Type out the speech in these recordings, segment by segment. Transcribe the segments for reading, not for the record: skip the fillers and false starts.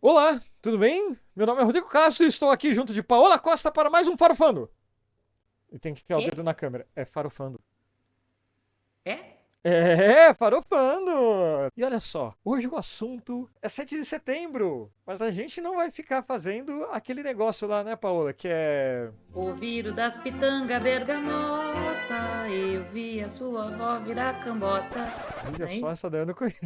Olá, tudo bem? Meu nome é Rodrigo Castro e estou aqui junto de Paola Costa para mais um Farofando. E tem que enfiar o Quê? dedo na câmera. É farofando. É? É, farofando! E olha só, hoje o assunto é 7 de setembro. Mas a gente não vai ficar fazendo aquele negócio lá, né, Paola? Que é. O viro das pitanga bergamota, eu vi a sua avó virar cambota. Olha Não é só, isso? essa daí eu não conheço.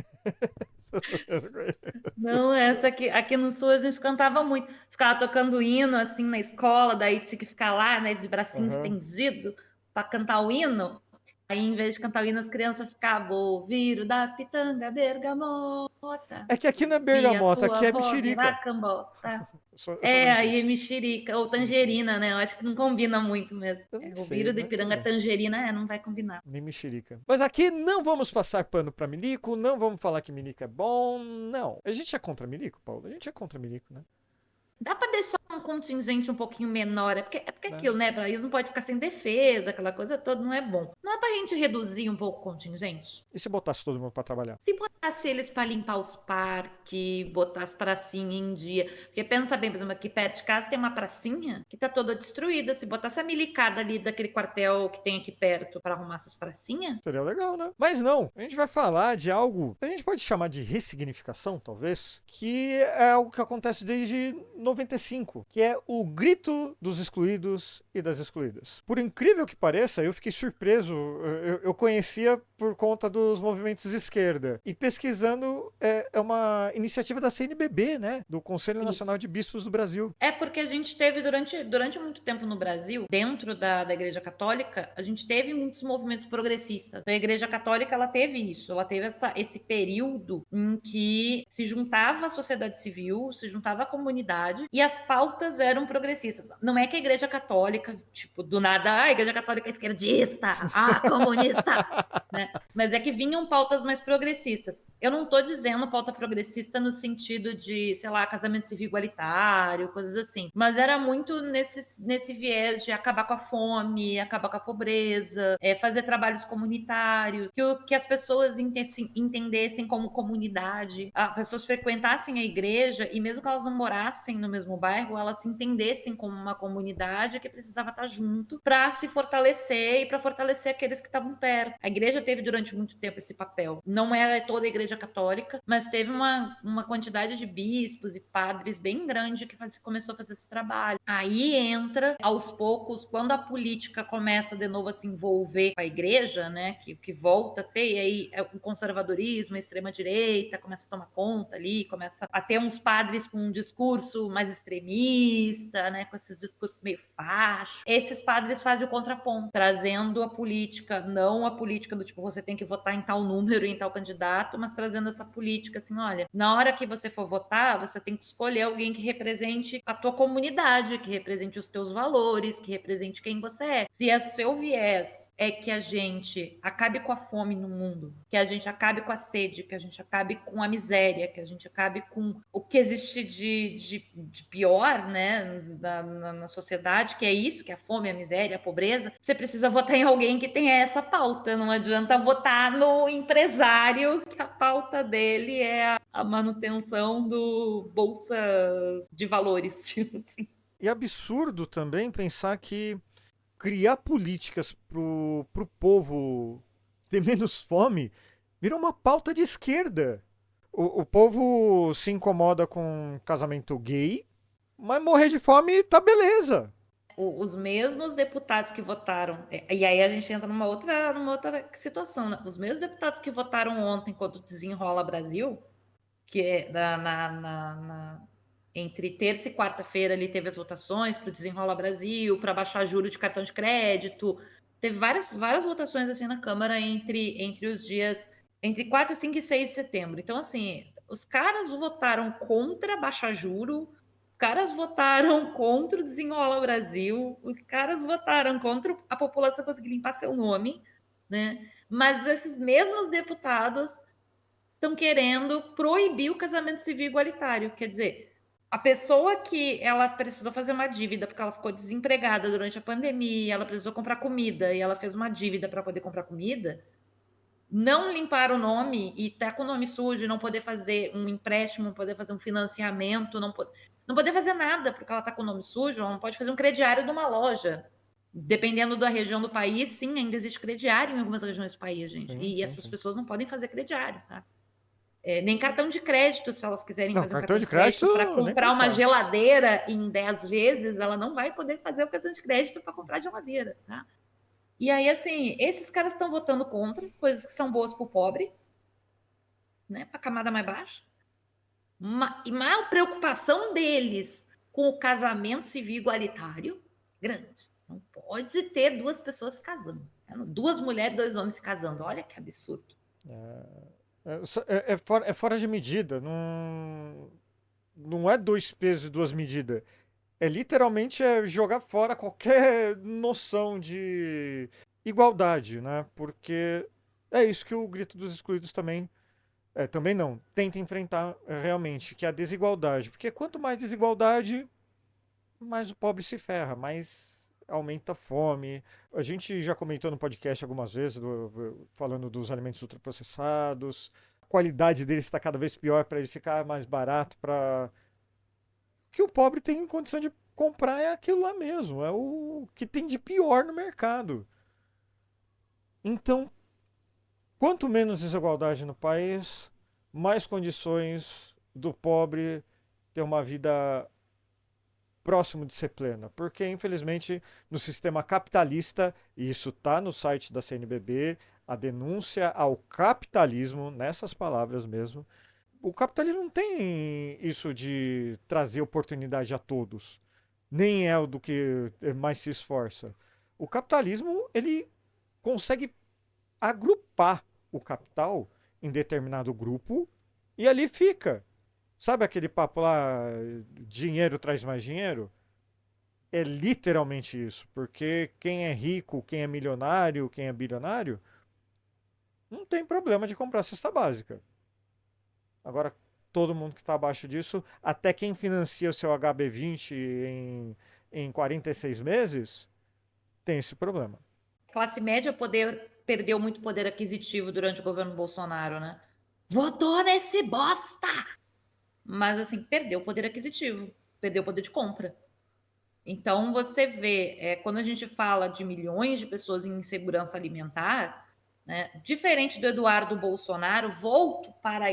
Essa daí eu não conheço. Não, essa aqui no sul a gente cantava muito. Ficava tocando hino assim na escola, daí tinha que ficar lá, né, de bracinho Aham. estendido para cantar o hino. Aí, em vez de cantar o hino, as crianças ficavam: o viro da pitanga bergamota, É que aqui não é vi a bergamota, tua aqui é avó mexerica. virar cambota. Eu sou da É, mexerica. aí é mexerica ou Mexerica. tangerina, né? Eu acho que não combina muito mesmo. Eu não É, o sei, viro de mas tudo piranga bem. tangerina, não vai combinar. Nem mexerica. Mas aqui não vamos passar pano pra milico, não vamos falar que milico é bom, não. A gente é contra milico, Paulo? A gente é contra milico, né? Dá para deixar um contingente um pouquinho menor, é porque Né? aquilo, né? Para eles não pode ficar sem defesa, aquela coisa toda, não é bom. Não é para a gente reduzir um pouco o contingente? E se botasse todo mundo pra trabalhar? Se botasse eles para limpar os parques, botasse pracinha em dia. Porque pensa bem, por exemplo, aqui perto de casa tem uma pracinha que tá toda destruída. Se botasse a milicada ali daquele quartel que tem aqui perto para arrumar essas pracinhas, Seria legal, né? Mas não, a gente vai falar de algo que a gente pode chamar de ressignificação, talvez, que é algo que acontece desde 95, que é o grito dos excluídos e das excluídas. Por incrível que pareça, eu fiquei surpreso, eu conhecia por conta dos movimentos de esquerda. E pesquisando, é uma iniciativa da CNBB, né? Do Conselho isso. Nacional de Bispos do Brasil. É porque a gente teve durante muito tempo no Brasil, dentro da Igreja Católica, a gente teve muitos movimentos progressistas. A Igreja Católica ela teve isso, ela teve esse período em que se juntava a sociedade civil, se juntava a comunidade e as pautas eram progressistas. Não é que a Igreja Católica, tipo, do nada, a Igreja Católica é esquerdista, comunista, né? Mas é que vinham pautas mais progressistas. Eu não estou dizendo pauta progressista no sentido de, sei lá, casamento civil igualitário, coisas assim. Mas era muito nesse viés de acabar com a fome, acabar com a pobreza, fazer trabalhos comunitários, que as pessoas entendessem como comunidade, as pessoas frequentassem a igreja e mesmo que elas não morassem no mesmo bairro, elas se entendessem como uma comunidade que precisava estar junto para se fortalecer e para fortalecer aqueles que estavam perto. A igreja teve durante muito tempo esse papel. Não era toda a igreja católica, mas teve uma quantidade de bispos e padres bem grande que começou a fazer esse trabalho. Aí entra, aos poucos, quando a política começa de novo a se envolver com a igreja, né, que volta a ter, e aí o conservadorismo, a extrema-direita começa a tomar conta ali, começa a ter uns padres com um discurso mais extremista, né, com esses discursos meio fachos. Esses padres fazem o contraponto, trazendo a política, não a política do tipo, você tem que votar em tal número, em tal candidato, mas trazendo essa política assim, olha, na hora que você for votar, você tem que escolher alguém que represente a tua comunidade, que represente os teus valores, que represente quem você é. Se o seu viés é que a gente acabe com a fome no mundo, que a gente acabe com a sede, que a gente acabe com a miséria, que a gente acabe com o que existe de pior, né, na sociedade, que é isso, que é a fome, a miséria, a pobreza, você precisa votar em alguém que tenha essa pauta. Não adianta votar no empresário, que a pauta dele é a manutenção do bolsa de valores, tipo assim. E é absurdo também pensar que criar políticas pro povo ter menos fome virou uma pauta de esquerda. O povo se incomoda com casamento gay, mas morrer de fome tá beleza. Os mesmos deputados que votaram, e aí a gente entra numa outra situação, né? Os mesmos deputados que votaram ontem quando Desenrola Brasil, que é entre terça e quarta-feira ali teve as votações para o Desenrola Brasil, para baixar juro de cartão de crédito. Teve várias votações assim na Câmara entre os dias entre 4, 5 e 6 de setembro. Então, assim, os caras votaram contra baixar juro, os caras votaram contra o Desenrola Brasil, os caras votaram contra a população conseguir limpar seu nome, né? Mas esses mesmos deputados estão querendo proibir o casamento civil igualitário. Quer dizer, a pessoa que ela precisou fazer uma dívida porque ela ficou desempregada durante a pandemia, ela precisou comprar comida e ela fez uma dívida para poder comprar comida, não limpar o nome e tá com o nome sujo, não poder fazer um empréstimo, não poder fazer um financiamento, não poder fazer nada porque ela tá com o nome sujo, ela não pode fazer um crediário de uma loja. Dependendo da região do país, sim, ainda existe crediário em algumas regiões do país, gente. Sim, E sim, essas sim. pessoas não podem fazer crediário, tá? Nem cartão de crédito, se elas quiserem Não, fazer um cartão cartão de de crédito para crédito, nem comprar uma pensar. geladeira em 10 vezes, ela não vai poder fazer o cartão de crédito para comprar geladeira, tá? E aí, assim, esses caras estão votando contra coisas que são boas para o pobre, né? Para a camada mais baixa. E maior preocupação deles com o casamento civil igualitário, grande. Não pode ter duas pessoas se casando. Né? Duas mulheres, dois homens se casando. Olha que absurdo. É fora de medida. Não, não é dois pesos e duas medidas. É literalmente jogar fora qualquer noção de igualdade, né? Porque é isso que o Grito dos Excluídos também não, tenta enfrentar realmente, que é a desigualdade. Porque quanto mais desigualdade, mais o pobre se ferra, mais aumenta a fome. A gente já comentou no podcast algumas vezes, falando dos alimentos ultraprocessados. A qualidade deles está cada vez pior para ele ficar mais barato. Para O que o pobre tem condição de comprar é aquilo lá mesmo. É o que tem de pior no mercado. Então, quanto menos desigualdade no país, mais condições do pobre ter uma vida próximo de ser plena, porque infelizmente no sistema capitalista, e isso está no site da CNBB, a denúncia ao capitalismo, nessas palavras mesmo, o capitalismo não tem isso de trazer oportunidade a todos, nem é o do que mais se esforça. O capitalismo, ele consegue agrupar o capital em determinado grupo e ali fica. Sabe aquele papo lá, dinheiro traz mais dinheiro? É literalmente isso, porque quem é rico, quem é milionário, quem é bilionário, não tem problema de comprar cesta básica. Agora, todo mundo que está abaixo disso, até quem financia o seu HB20 em 46 meses, tem esse problema. A classe média perdeu muito poder aquisitivo durante o governo Bolsonaro, né? Votou nesse bosta! Mas, assim, perdeu o poder aquisitivo, perdeu o poder de compra. Então, você vê, quando a gente fala de milhões de pessoas em insegurança alimentar, né, diferente do Eduardo Bolsonaro, volto para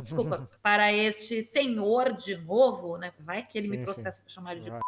desculpa, para este senhor de novo, né? Vai que ele me Sim, sim. processa por chamar ele de Vai.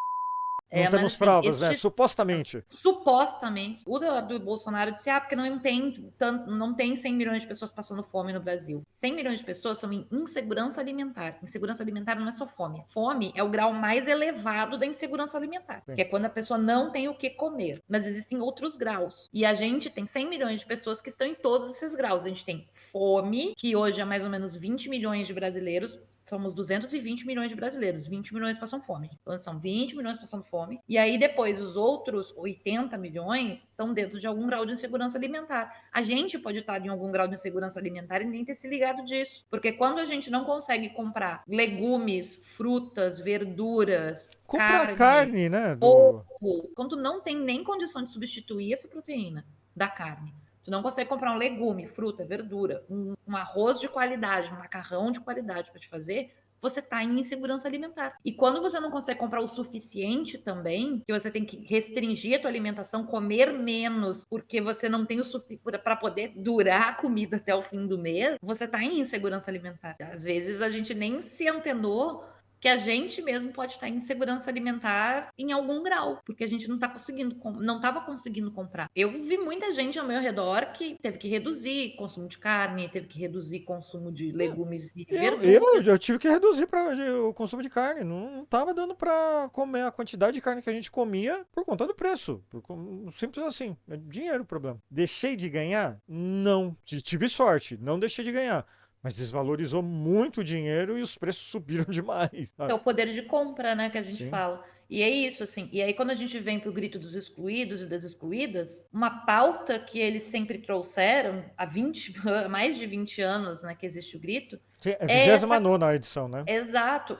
Não mas temos assim, provas, né? Supostamente. supostamente, o do Bolsonaro disse, porque não tem 100 milhões de pessoas passando fome no Brasil. 100 milhões de pessoas estão em insegurança alimentar. Insegurança alimentar não é só fome. Fome é o grau mais elevado da insegurança alimentar, Sim. que é quando a pessoa não tem o que comer. Mas existem outros graus. E a gente tem 100 milhões de pessoas que estão em todos esses graus. A gente tem fome, que hoje é mais ou menos 20 milhões de brasileiros. Somos 220 milhões de brasileiros, 20 milhões passam fome. Então são 20 milhões passando fome. E aí depois os outros 80 milhões estão dentro de algum grau de insegurança alimentar. A gente pode estar em algum grau de insegurança alimentar e nem ter se ligado disso. Porque quando a gente não consegue comprar legumes, frutas, verduras, Comprar carne, carne, né? ovo, quando não tem nem condição de substituir essa proteína da carne, tu não consegue comprar um legume, fruta, verdura, um arroz de qualidade, um macarrão de qualidade para te fazer, você está em insegurança alimentar. E quando você não consegue comprar o suficiente também, que você tem que restringir a tua alimentação, comer menos, porque você não tem o suficiente para poder durar a comida até o fim do mês, você está em insegurança alimentar. Às vezes a gente nem se antenou que a gente mesmo pode estar em insegurança alimentar em algum grau, porque a gente não estava conseguindo comprar. Eu vi muita gente ao meu redor que teve que reduzir consumo de carne, teve que reduzir consumo de legumes e verduras. Eu tive que reduzir o consumo de carne. Não estava dando para comer a quantidade de carne que a gente comia por conta do preço. Simples assim. É dinheiro o problema. Deixei de ganhar? Não. Tive sorte. Não deixei de ganhar. Mas desvalorizou muito o dinheiro e os preços subiram demais. É o poder de compra, né, que a gente Sim. fala. E é isso, assim. E aí, quando a gente vem para o grito dos excluídos e das excluídas, uma pauta que eles sempre trouxeram há mais de 20 anos, né, que existe o grito, Sim, é É essa 29ª a edição, né? Exato.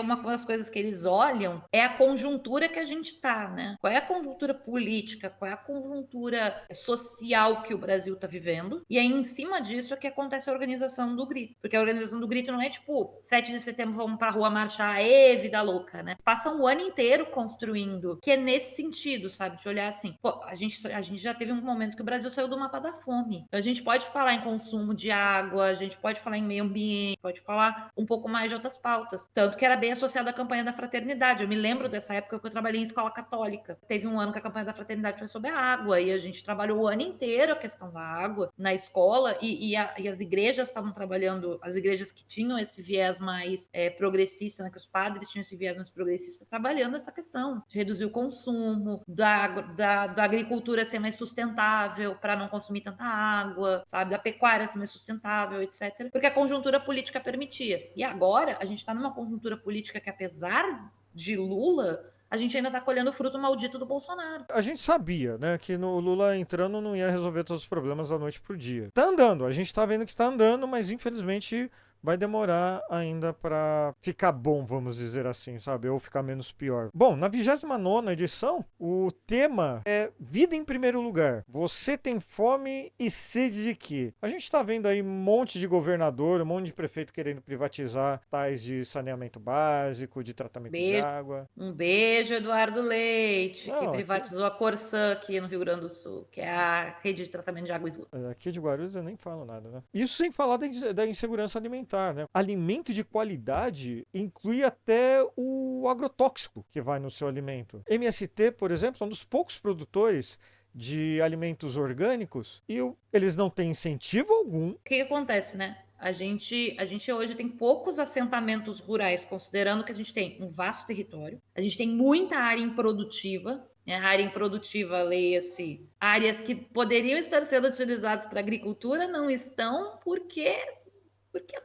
Uma das coisas que eles olham é a conjuntura que a gente tá, né? Qual é a conjuntura política, qual é a conjuntura social que o Brasil está vivendo? E aí, em cima disso, é que acontece a organização do grito. Porque a organização do grito não é tipo 7 de setembro vamos pra rua marchar, ê, vida louca, né? Passam o ano inteiro construindo, que é nesse sentido, sabe? De olhar assim, pô, a gente já teve um momento que o Brasil saiu do mapa da fome. Então, a gente pode falar em consumo de água, a gente pode falar em meio ambiente, pode falar um pouco mais de outras pautas. Tanto que era bem associado à campanha da fraternidade. Eu me lembro dessa época que eu trabalhei em escola católica. Teve um ano que a campanha da fraternidade foi sobre a água e a gente trabalhou o ano inteiro a questão da água na escola e as igrejas estavam trabalhando, as igrejas que tinham esse viés mais progressista, né, que os padres tinham esse viés mais progressista, trabalhando essa questão de reduzir o consumo, da agricultura ser mais sustentável para não consumir tanta água, sabe, da pecuária ser mais sustentável, etc. Porque a conjuntura política permitia. E agora a gente está numa conjuntura política que, apesar de Lula, a gente ainda está colhendo o fruto maldito do Bolsonaro. A gente sabia, né, que no Lula entrando não ia resolver todos os problemas da noite pro dia. Tá andando, a gente tá vendo que tá andando, mas infelizmente vai demorar ainda pra ficar bom, vamos dizer assim, sabe? Ou ficar menos pior. Bom, na 29ª edição, o tema é vida em primeiro lugar. Você tem fome e sede de quê? A gente tá vendo aí um monte de governador, um monte de prefeito querendo privatizar tais de saneamento básico, de tratamento de água. Um beijo, Eduardo Leite, que Não, privatizou a Corsã aqui no Rio Grande do Sul, que é a rede de tratamento de água e esgoto. aqui de Guarulhos eu nem falo nada, né? Isso sem falar da insegurança alimentar, né? Alimento de qualidade inclui até o agrotóxico que vai no seu alimento. MST, por exemplo, é um dos poucos produtores de alimentos orgânicos e eles não têm incentivo algum. O que acontece, né? A gente hoje tem poucos assentamentos rurais, considerando que a gente tem um vasto território, a gente tem muita área improdutiva, né? A área improdutiva, leia-se, áreas que poderiam estar sendo utilizadas para agricultura, não estão porque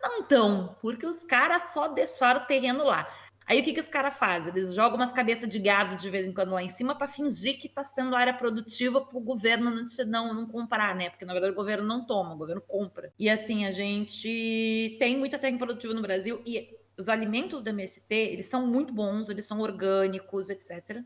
não estão, porque os caras só deixaram o terreno lá. Aí o que os caras fazem? Eles jogam umas cabeças de gado de vez em quando lá em cima para fingir que está sendo área produtiva para o governo não comprar, né? Porque na verdade o governo não toma, o governo compra. E assim, a gente tem muita terra produtiva no Brasil e os alimentos do MST, eles são muito bons, eles são orgânicos, etc.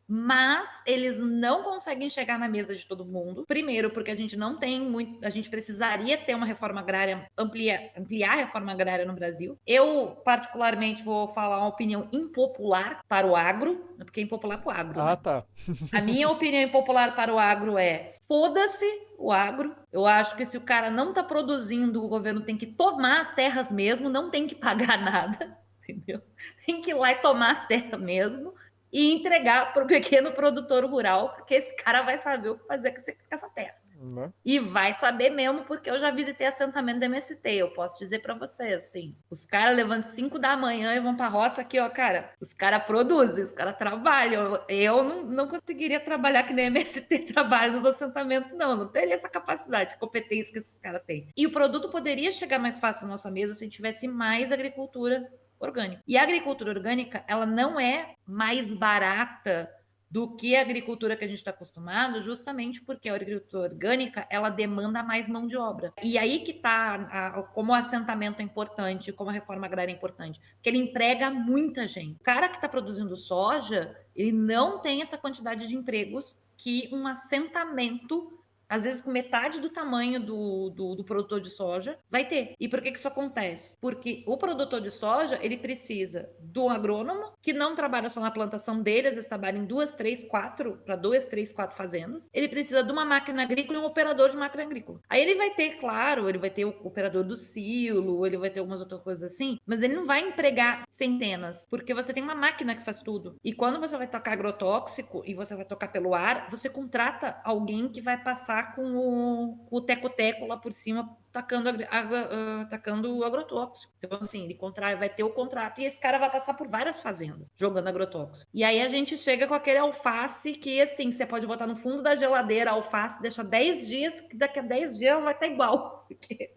Mas eles não conseguem chegar na mesa de todo mundo. Primeiro, porque a gente não tem muito. A gente precisaria ter uma reforma agrária, ampliar a reforma agrária no Brasil. Eu, particularmente, vou falar uma opinião impopular para o agro, porque é impopular para o agro, Ah, né? tá. A minha opinião impopular para o agro é: foda-se o agro. Eu acho que se o cara não está produzindo, o governo tem que tomar as terras mesmo, não tem que pagar nada, entendeu? Tem que ir lá e tomar as terras mesmo e entregar para o pequeno produtor rural, porque esse cara vai saber o que fazer com essa terra. Né? E vai saber mesmo, porque eu já visitei assentamento da MST. Eu posso dizer para você, assim, os caras levantam 5 da manhã e vão pra roça aqui, ó, cara. Os caras produzem, os caras trabalham. Eu não conseguiria trabalhar que nem a MST trabalha nos assentamentos, não. Não teria essa capacidade, competência que esses caras têm. E o produto poderia chegar mais fácil na nossa mesa se tivesse mais agricultura orgânica. E a agricultura orgânica, ela não é mais barata do que a agricultura que a gente está acostumado, justamente porque a agricultura orgânica, ela demanda mais mão de obra. E aí que está como o assentamento é importante, como a reforma agrária é importante, porque ele emprega muita gente. O cara que está produzindo soja, ele não tem essa quantidade de empregos que um assentamento, às vezes com metade do tamanho do produtor de soja, vai ter. E por que isso acontece? Porque o produtor de soja, ele precisa do agrônomo, que não trabalha só na plantação dele, às vezes trabalha em 2, 3, 4, para 2, 3, 4 fazendas. Ele precisa de uma máquina agrícola e um operador de máquina agrícola. Aí ele vai ter, claro, ele vai ter o operador do silo, ele vai ter algumas outras coisas assim, mas ele não vai empregar centenas, porque você tem uma máquina que faz tudo. E quando você vai tocar agrotóxico e você vai tocar pelo ar, você contrata alguém que vai passar com o teco-teco lá por cima, tacando o agrotóxico. Então, assim, ele vai ter o contrato e esse cara vai passar por várias fazendas jogando agrotóxico. E aí a gente chega com aquele alface que, assim, você pode botar no fundo da geladeira a alface, deixar 10 dias, que daqui a 10 dias ela vai estar igual. Porque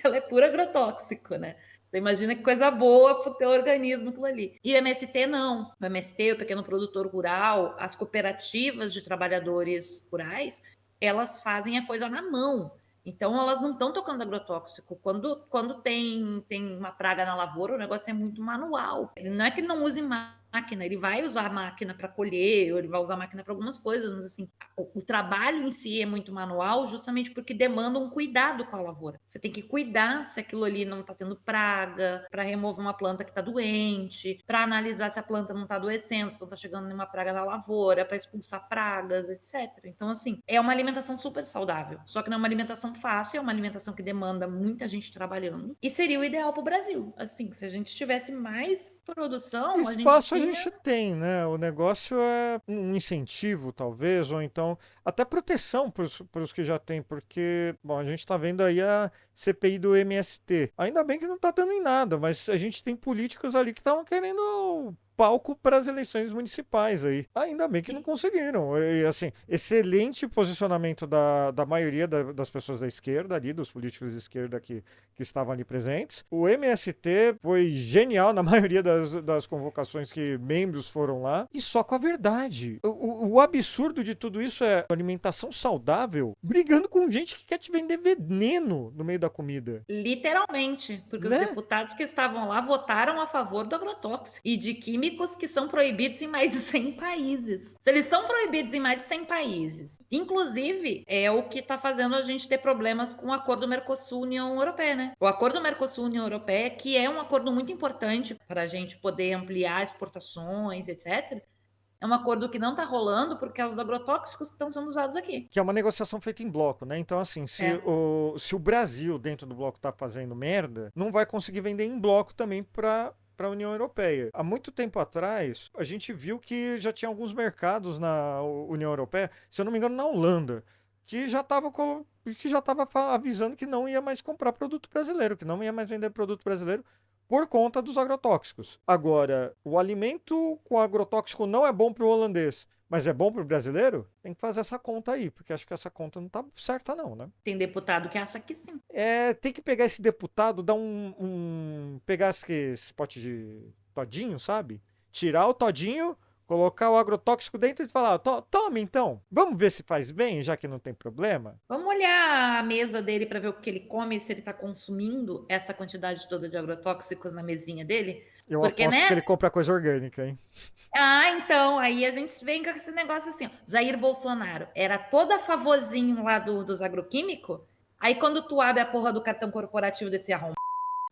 ela é puro agrotóxico, né? Você imagina que coisa boa pro teu organismo aquilo ali. E o MST não. O MST, o pequeno produtor rural, as cooperativas de trabalhadores rurais, elas fazem a coisa na mão. Então, elas não estão tocando agrotóxico. Quando tem uma praga na lavoura, o negócio é muito manual. Não é que ele não use máquina, ele vai usar a máquina para colher, ou ele vai usar a máquina para algumas coisas, mas assim, o trabalho em si é muito manual, justamente porque demanda um cuidado com a lavoura. Você tem que cuidar se aquilo ali não está tendo praga, para remover uma planta que está doente, para analisar se a planta não está adoecendo, se não está chegando nenhuma praga na lavoura, para expulsar pragas, etc. Então, assim, é uma alimentação super saudável. Só que não é uma alimentação fácil, é uma alimentação que demanda muita gente trabalhando. E seria o ideal para o Brasil. Assim, se a gente tivesse mais produção, a gente Espaço a tinha. gente tem, né? O negócio é um incentivo, talvez, ou então até proteção para os que já tem, porque, bom, a gente está vendo aí a CPI do MST. Ainda bem que não está dando em nada, mas a gente tem políticos ali que estavam querendo palco para as eleições municipais aí. Ainda bem que não conseguiram. E, assim, excelente posicionamento da maioria das pessoas da esquerda ali, dos políticos de esquerda que estavam ali presentes. O MST foi genial na maioria das convocações que membros foram lá. E só com a verdade. O absurdo de tudo isso é alimentação saudável brigando com gente que quer te vender veneno no meio da comida. Literalmente, porque os Né? deputados que estavam lá votaram a favor do agrotóxico e de químicos que são proibidos em mais de 100 países. Se eles são proibidos em mais de 100 países, inclusive é o que está fazendo a gente ter problemas com o acordo Mercosul-União Europeia, né? O acordo Mercosul-União Europeia, que é um acordo muito importante para a gente poder ampliar exportações, etc., é um acordo que não está rolando por causa dos agrotóxicos que estão sendo usados aqui. Que é uma negociação feita em bloco, né? Então, assim, É. se o Brasil, dentro do bloco, tá fazendo merda, não vai conseguir vender em bloco também para a União Europeia. Há muito tempo atrás, a gente viu que já tinha alguns mercados na União Europeia, se eu não me engano, na Holanda, que já estava avisando que não ia mais comprar produto brasileiro, que não ia mais vender produto brasileiro por conta dos agrotóxicos. Agora, o alimento com agrotóxico não é bom para o holandês, mas é bom para o brasileiro? Tem que fazer essa conta aí, porque acho que essa conta não tá certa não, né? Tem deputado que acha que sim. Tem que pegar esse deputado, dar pegar esse pote de todinho, sabe? Tirar o todinho, colocar o agrotóxico dentro e falar, toma então, vamos ver se faz bem, já que não tem problema. Vamos olhar a mesa dele para ver o que ele come e se ele está consumindo essa quantidade toda de agrotóxicos na mesinha dele. Eu Porque, aposto que né? ele compra coisa orgânica, hein? Ah, então, aí a gente vem com esse negócio assim, ó. Jair Bolsonaro era todo a favorzinho lá dos agroquímicos, aí quando tu abre a porra do cartão corporativo desse arrombado,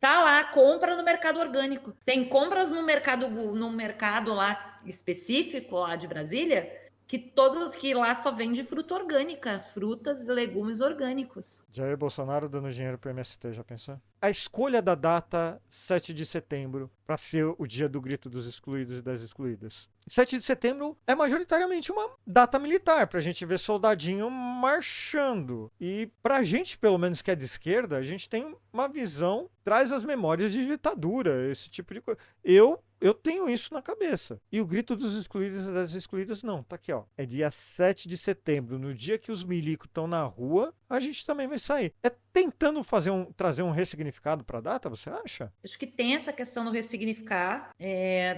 tá lá, compra no mercado orgânico. Tem compras no mercado lá específico, lá de Brasília, que lá só vende fruta orgânica, frutas e legumes orgânicos. Jair Bolsonaro dando dinheiro pro MST, já pensou? A escolha da data 7 de setembro para ser o dia do grito dos excluídos e das excluídas. 7 de setembro é majoritariamente uma data militar, pra gente ver soldadinho marchando. E pra gente, pelo menos que é de esquerda, a gente tem uma visão, traz as memórias de ditadura, esse tipo de coisa. Eu tenho isso na cabeça. E o grito dos excluídos e das excluídas, não, tá aqui, ó. É dia 7 de setembro, no dia que os milicos estão na rua, a gente também vai sair. É tentando trazer um ressignificado pra data, você acha? Acho que tem essa questão do ressignificar,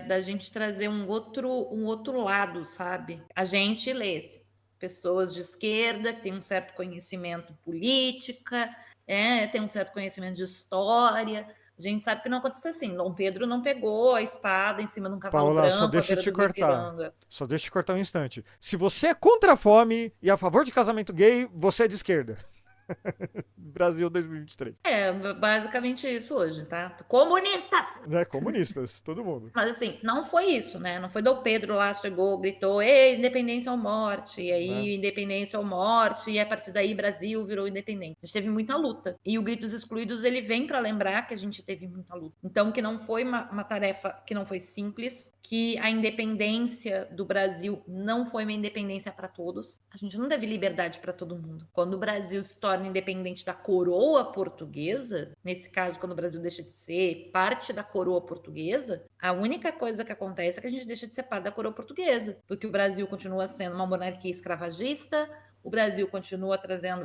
da gente trazer um outro lado, sabe? A gente lê-se. Pessoas de esquerda que têm um certo conhecimento política, tem um certo conhecimento de história. A gente sabe que não aconteceu assim. Dom Pedro não pegou a espada em cima de um cavalo Paula, só branco à deixa eu beira te do Rio cortar. Ipiranga. Só deixa eu te cortar um instante. Se você é contra a fome e a favor de casamento gay, você é de esquerda. Brasil 2023. É basicamente isso hoje, tá? Comunistas! Né? Comunistas, todo mundo. Mas assim, não foi isso, né? Não foi Dom Pedro lá, chegou, gritou, ei, independência ou morte, e Né? aí independência ou morte, e a partir daí Brasil virou independente. A gente teve muita luta. E o Gritos Excluídos, ele vem para lembrar que a gente teve muita luta. Então, que não foi uma tarefa que não foi simples, que a independência do Brasil não foi uma independência para todos. A gente não teve liberdade para todo mundo. Quando o Brasil se torna independente da coroa portuguesa, nesse caso, quando o Brasil deixa de ser parte da coroa portuguesa, a única coisa que acontece é que a gente deixa de ser parte da coroa portuguesa, porque o Brasil continua sendo uma monarquia escravagista, o Brasil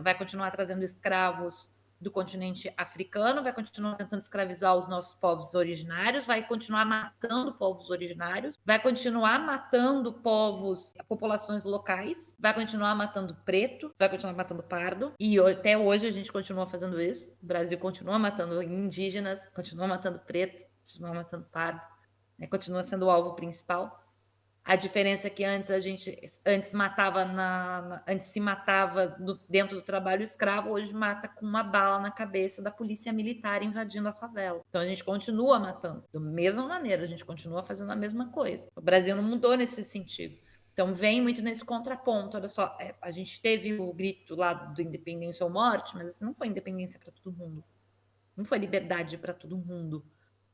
vai continuar trazendo escravos do continente africano, vai continuar tentando escravizar os nossos povos originários, vai continuar matando povos originários, vai continuar matando populações locais, vai continuar matando preto, vai continuar matando pardo, e até hoje a gente continua fazendo isso. O Brasil continua matando indígenas, continua matando preto, continua matando pardo, né? Continua sendo o alvo principal. A diferença é que antes se matava dentro do trabalho escravo, hoje mata com uma bala na cabeça da polícia militar invadindo a favela. Então a gente continua matando. Da mesma maneira, a gente continua fazendo a mesma coisa. O Brasil não mudou nesse sentido. Então vem muito nesse contraponto. Olha só, a gente teve o grito lá do independência ou morte, mas não foi independência para todo mundo. Não foi liberdade para todo mundo.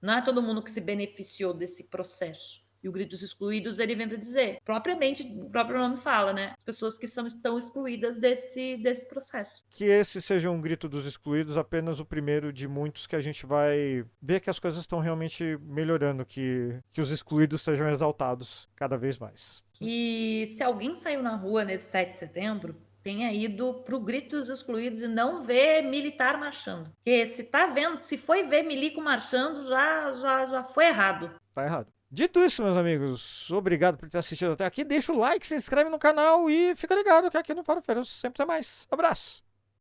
Não é todo mundo que se beneficiou desse processo. E o grito dos excluídos, ele vem para dizer, propriamente, o próprio nome fala, né? As pessoas que estão excluídas desse processo. Que esse seja um grito dos excluídos, apenas o primeiro de muitos que a gente vai ver que as coisas estão realmente melhorando, que os excluídos sejam exaltados cada vez mais. E se alguém saiu na rua nesse 7 de setembro, tenha ido pro grito dos excluídos e não ver militar marchando. Porque se foi ver milico marchando, já foi errado. Tá errado. Dito isso, meus amigos, obrigado por ter assistido até aqui. Deixa o like, se inscreve no canal e fica ligado que aqui no Faro Feroz sempre tem mais. Abraço!